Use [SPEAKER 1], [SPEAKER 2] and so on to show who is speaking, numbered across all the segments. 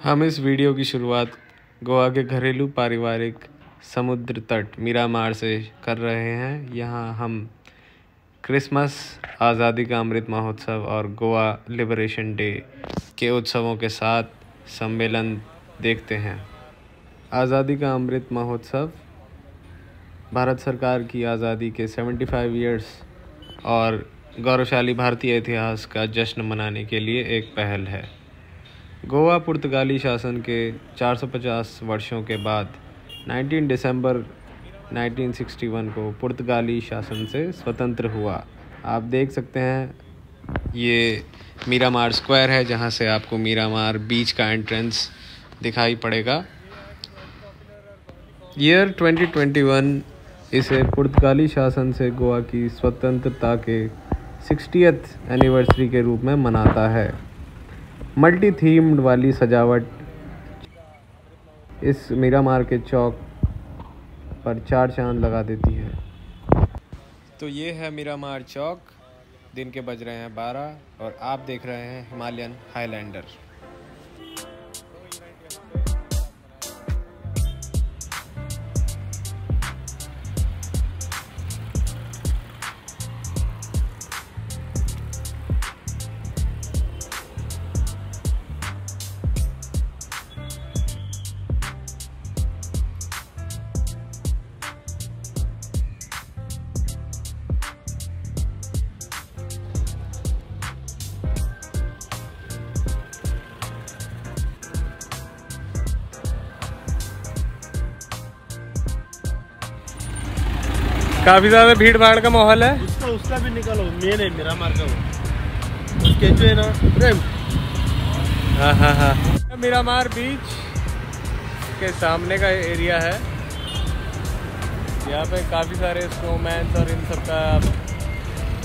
[SPEAKER 1] हम इस वीडियो की शुरुआत गोवा के घरेलू पारिवारिक समुद्र तट मीरामार से कर रहे हैं। यहाँ हम क्रिसमस, आज़ादी का अमृत महोत्सव और गोवा लिबरेशन डे के उत्सवों के साथ सम्मेलन देखते हैं। आज़ादी का अमृत महोत्सव भारत सरकार की आज़ादी के 75 इयर्स और गौरवशाली भारतीय इतिहास का जश्न मनाने के लिए एक पहल है। गोवा पुर्तगाली शासन के 450 वर्षों के बाद 19 दिसंबर 1961 को पुर्तगाली शासन से स्वतंत्र हुआ। आप देख सकते हैं ये मीरामार स्क्वायर है, जहाँ से आपको मीरामार बीच का एंट्रेंस दिखाई पड़ेगा। ईयर 2021 इसे पुर्तगाली शासन से गोवा की स्वतंत्रता के 60th एनिवर्सरी के रूप में मनाता है। मल्टी थीम्ड वाली सजावट इस मीरामार के चौक पर चार चांद लगा देती है। तो ये है मीरामार चौक। दिन के बज रहे हैं 12 और आप देख रहे हैं हिमालयन हाईलैंडर। काफी ज्यादा भीड़ भाड़ का माहौल है।
[SPEAKER 2] उसका भी निकालो, मेन है मीरामार का वो उसके जो है ना प्रेम।
[SPEAKER 1] हाँ। मीरामार बीच के सामने का एरिया है। यहाँ पे काफी सारे स्नोमैन और इन सब का आप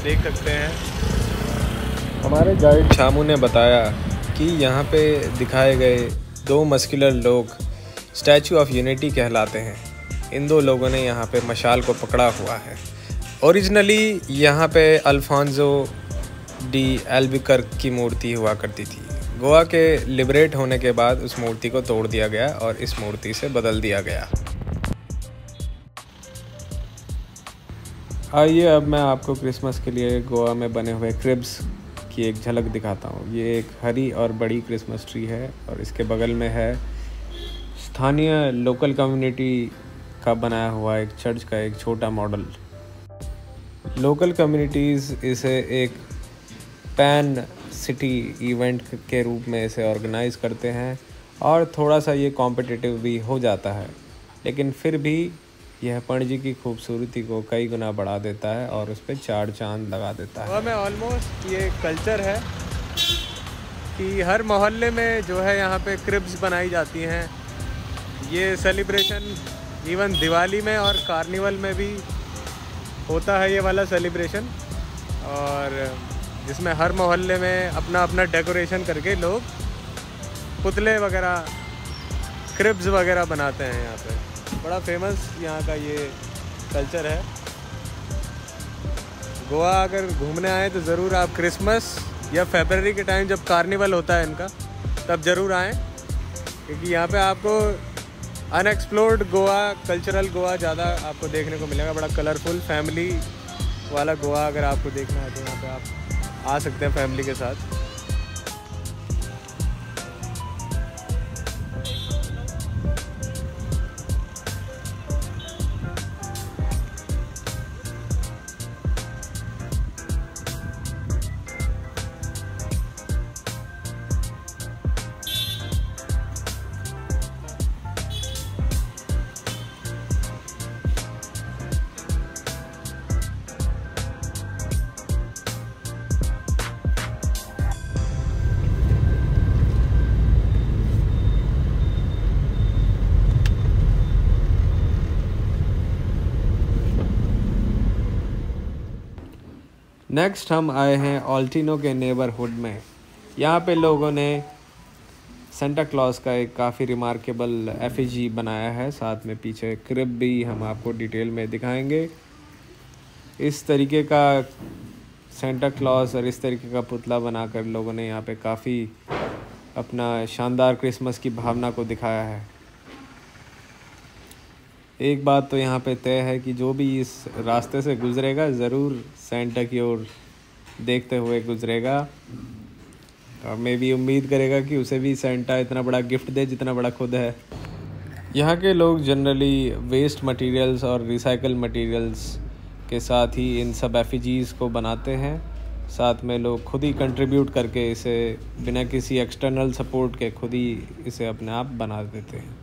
[SPEAKER 1] देख सकते हैं। हमारे गाइड शामू ने बताया कि यहाँ पे दिखाए गए दो मस्कुलर लोग स्टैचू ऑफ यूनिटी कहलाते हैं। इन दो लोगों ने यहाँ पे मशाल को पकड़ा हुआ है। ओरिजिनली यहाँ पे अल्फांसो डी एल्बुकर्क की मूर्ति हुआ करती थी। गोवा के लिबरेट होने के बाद उस मूर्ति को तोड़ दिया गया और इस मूर्ति से बदल दिया गया। आइए अब मैं आपको क्रिसमस के लिए गोवा में बने हुए क्रिब्स की एक झलक दिखाता हूँ। ये एक हरी और बड़ी क्रिसमस ट्री है और इसके बगल में है स्थानीय लोकल कम्युनिटी का बनाया हुआ एक चर्च का एक छोटा मॉडल। लोकल कम्युनिटीज़ इसे एक पैन सिटी इवेंट के रूप में इसे ऑर्गेनाइज करते हैं और थोड़ा सा ये कॉम्पिटिटिव भी हो जाता है, लेकिन फिर भी यह पणजी की खूबसूरती को कई गुना बढ़ा देता है और उस पर चार चांद लगा देता है। में ऑलमोस्ट ये कल्चर है कि हर मोहल्ले में जो है यहाँ पे क्रिब्स बनाई जाती हैं। ये सेलिब्रेशन इवन दिवाली में और कार्निवल में भी होता है ये वाला सेलिब्रेशन, और जिसमें हर मोहल्ले में अपना अपना डेकोरेशन करके लोग पुतले वगैरह, क्रिब्स वगैरह बनाते हैं। यहाँ पे बड़ा फेमस यहाँ का ये कल्चर है। गोवा अगर घूमने आए तो ज़रूर आप क्रिसमस या फरवरी के टाइम जब कार्निवल होता है इनका, तब ज़रूर आएँ, क्योंकि यहाँ पे आपको अनएक्सप्लोर्ड गोवा, कल्चरल गोवा ज़्यादा आपको देखने को मिलेगा। बड़ा कलरफुल फैमिली वाला गोवा अगर आपको देखना है तो यहाँ पे आप आ सकते हैं फैमिली के साथ। नेक्स्ट हम आए हैं ऑल्टिनो के नेबरहुड में। यहाँ पे लोगों ने सेंटा क्लॉज का एक काफ़ी रिमार्केबल एफिजी बनाया है। साथ में पीछे क्रिब भी हम आपको डिटेल में दिखाएंगे। इस तरीके का सेंटा क्लॉज और इस तरीके का पुतला बनाकर लोगों ने यहाँ पे काफ़ी अपना शानदार क्रिसमस की भावना को दिखाया है। एक बात तो यहाँ पे तय है कि जो भी इस रास्ते से गुज़रेगा ज़रूर सेंटा की ओर देखते हुए गुज़रेगा, और मैं भी उम्मीद करेगा कि उसे भी सेंटा इतना बड़ा गिफ्ट दे जितना बड़ा खुद है। यहाँ के लोग जनरली वेस्ट मटेरियल्स और रिसाइकल मटेरियल्स के साथ ही इन सब एफिजीज़ को बनाते हैं। साथ में लोग खुद ही कंट्रीब्यूट करके इसे बिना किसी एक्सटर्नल सपोर्ट के खुद ही इसे अपने आप बना देते हैं।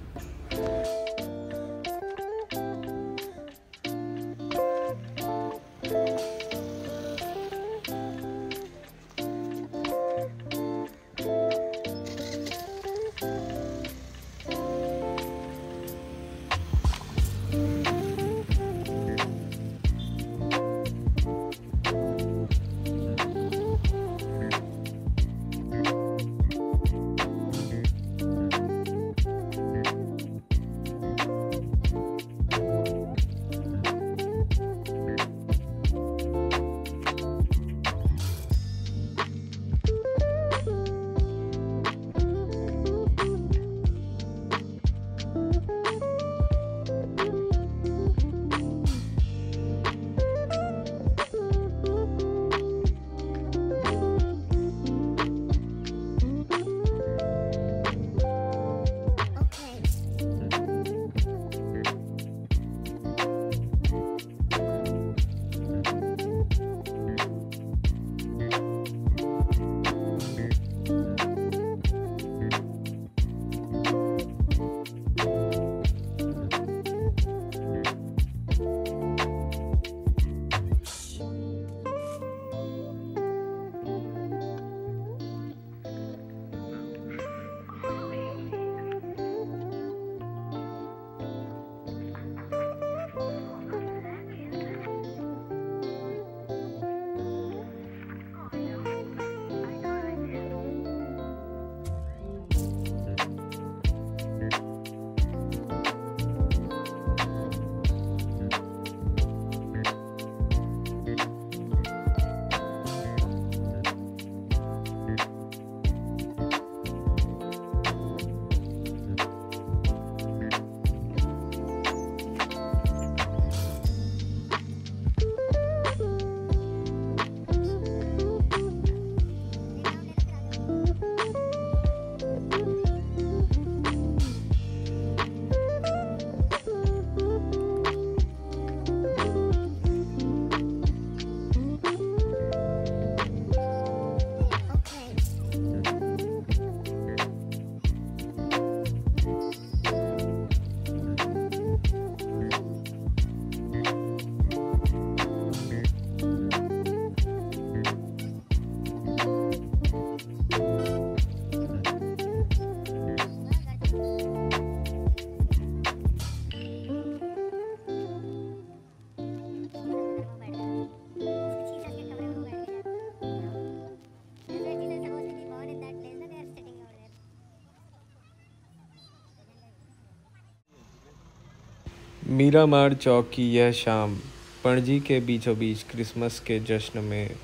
[SPEAKER 1] मीरामार चौक की यह शाम पणजी के बीचों बीच क्रिसमस के जश्न में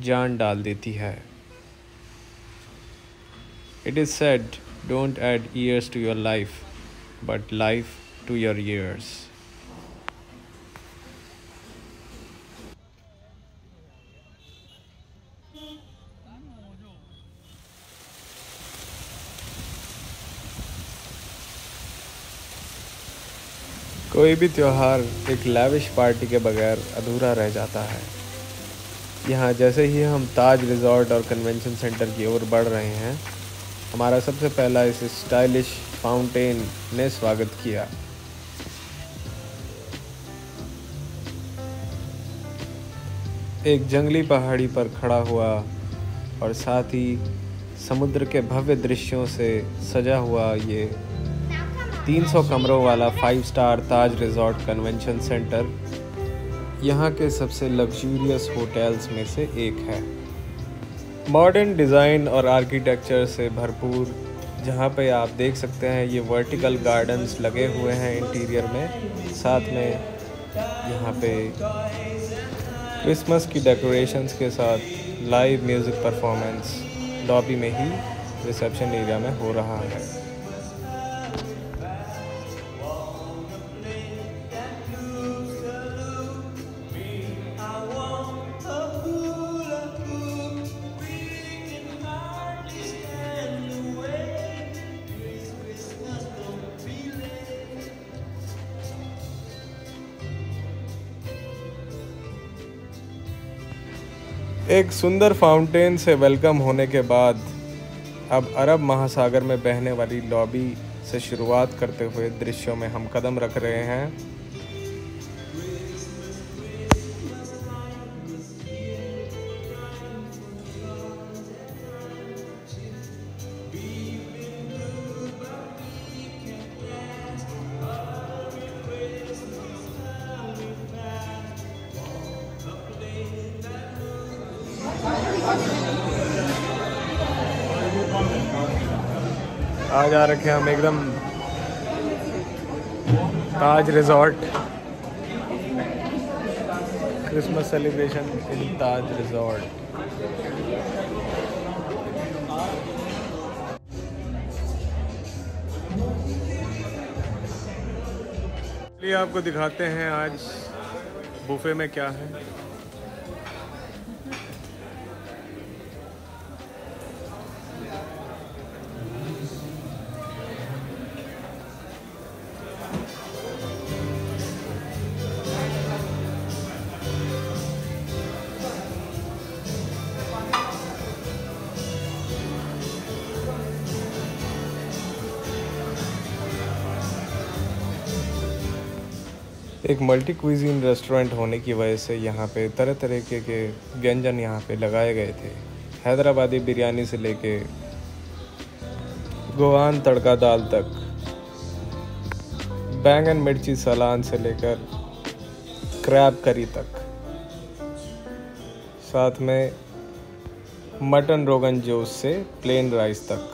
[SPEAKER 1] जान डाल देती है। It is said, don't add years to your life, but life to your years. कोई भी त्यौहार एक लैविश पार्टी के बगैर अधूरा रह जाता है। यहाँ जैसे ही हम ताज रिजॉर्ट और कन्वेंशन सेंटर की ओर बढ़ रहे हैं, हमारा सबसे पहला इस स्टाइलिश फाउंटेन ने स्वागत किया। एक जंगली पहाड़ी पर खड़ा हुआ और साथ ही समुद्र के भव्य दृश्यों से सजा हुआ ये 300 कमरों वाला 5 स्टार ताज रिजॉर्ट कन्वेंशन सेंटर यहाँ के सबसे लग्जूरियस होटल्स में से एक है। मॉडर्न डिज़ाइन और आर्किटेक्चर से भरपूर, जहाँ पे आप देख सकते हैं ये वर्टिकल गार्डन्स लगे हुए हैं इंटीरियर में। साथ में यहाँ पे क्रिसमस की डेकोरेशंस के साथ लाइव म्यूज़िक परफॉर्मेंस लॉबी में ही रिसेप्शन एरिया में हो रहा है। एक सुंदर फाउंटेन से वेलकम होने के बाद अब अरब महासागर में बहने वाली लॉबी से शुरुआत करते हुए दृश्यों में हम कदम रख रहे हैं। आज आ रखे हम एकदम Taj resort, Christmas celebration in Taj resort. चलिए आपको दिखाते हैं आज बुफे में क्या है। एक मल्टी क्विजीन रेस्टोरेंट होने की वजह से यहाँ पे तरह तरह के व्यंजन यहाँ पे लगाए गए थे। हैदराबादी बिरयानी से लेके गोवान तड़का दाल तक, बैंगन मिर्ची सलाद से लेकर क्रैब करी तक, साथ में मटन रोगन जोश से प्लेन राइस तक।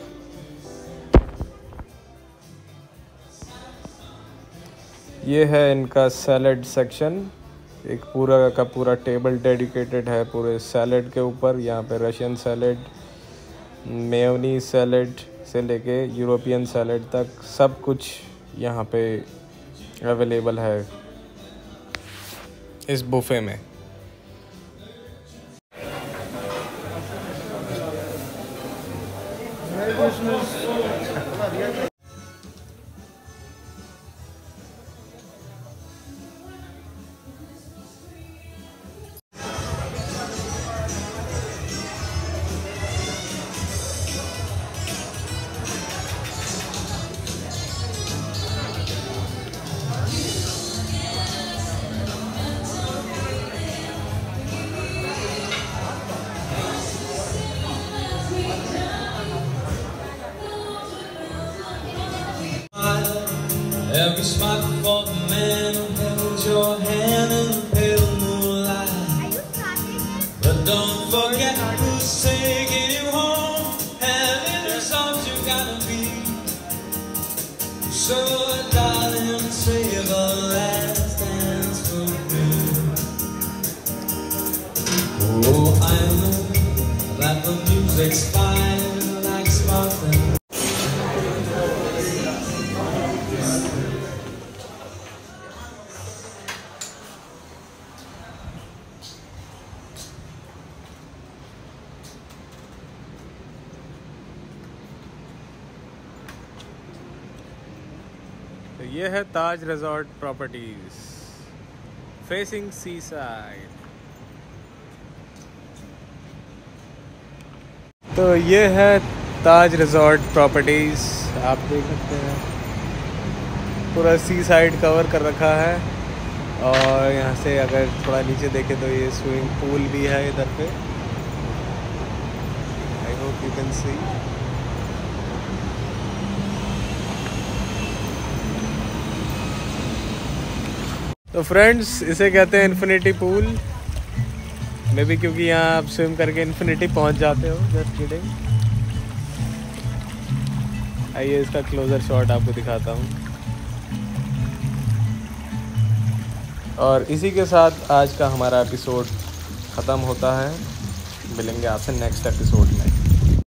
[SPEAKER 1] ये है इनका सैलड सेक्शन, एक पूरा का पूरा टेबल डेडिकेटेड है पूरे सैलड के ऊपर। यहाँ पे रशियन सैलड, मेयोनीज सैलड से लेके यूरोपियन सैलड तक सब कुछ यहाँ पे अवेलेबल है इस बुफे में।
[SPEAKER 3] Every spot for the man who held your hand in the pale moonlight. But don't forget who's taking you home, and in the songs you gotta be. So darling, save a last dance for me. Oh, I know that the music's fine like sparkling.
[SPEAKER 1] तो ये है ताज resort properties facing सी side. तो ये है ताज resort properties, आप देख सकते हैं पूरा सी साइड कवर कर रखा है। और यहाँ से अगर थोड़ा नीचे देखें तो ये स्विमिंग पूल भी है इधर पे। I hope you can see. तो फ्रेंड्स, इसे कहते हैं इन्फिनिटी पूल मे भी, क्योंकि यहाँ आप स्विम करके इन्फिनिटी पहुँच जाते हो। Just kidding. आइए इसका क्लोजर शॉट आपको दिखाता हूँ। और इसी के साथ आज का हमारा एपिसोड ख़त्म होता है। मिलेंगे आपसे नेक्स्ट एपिसोड में।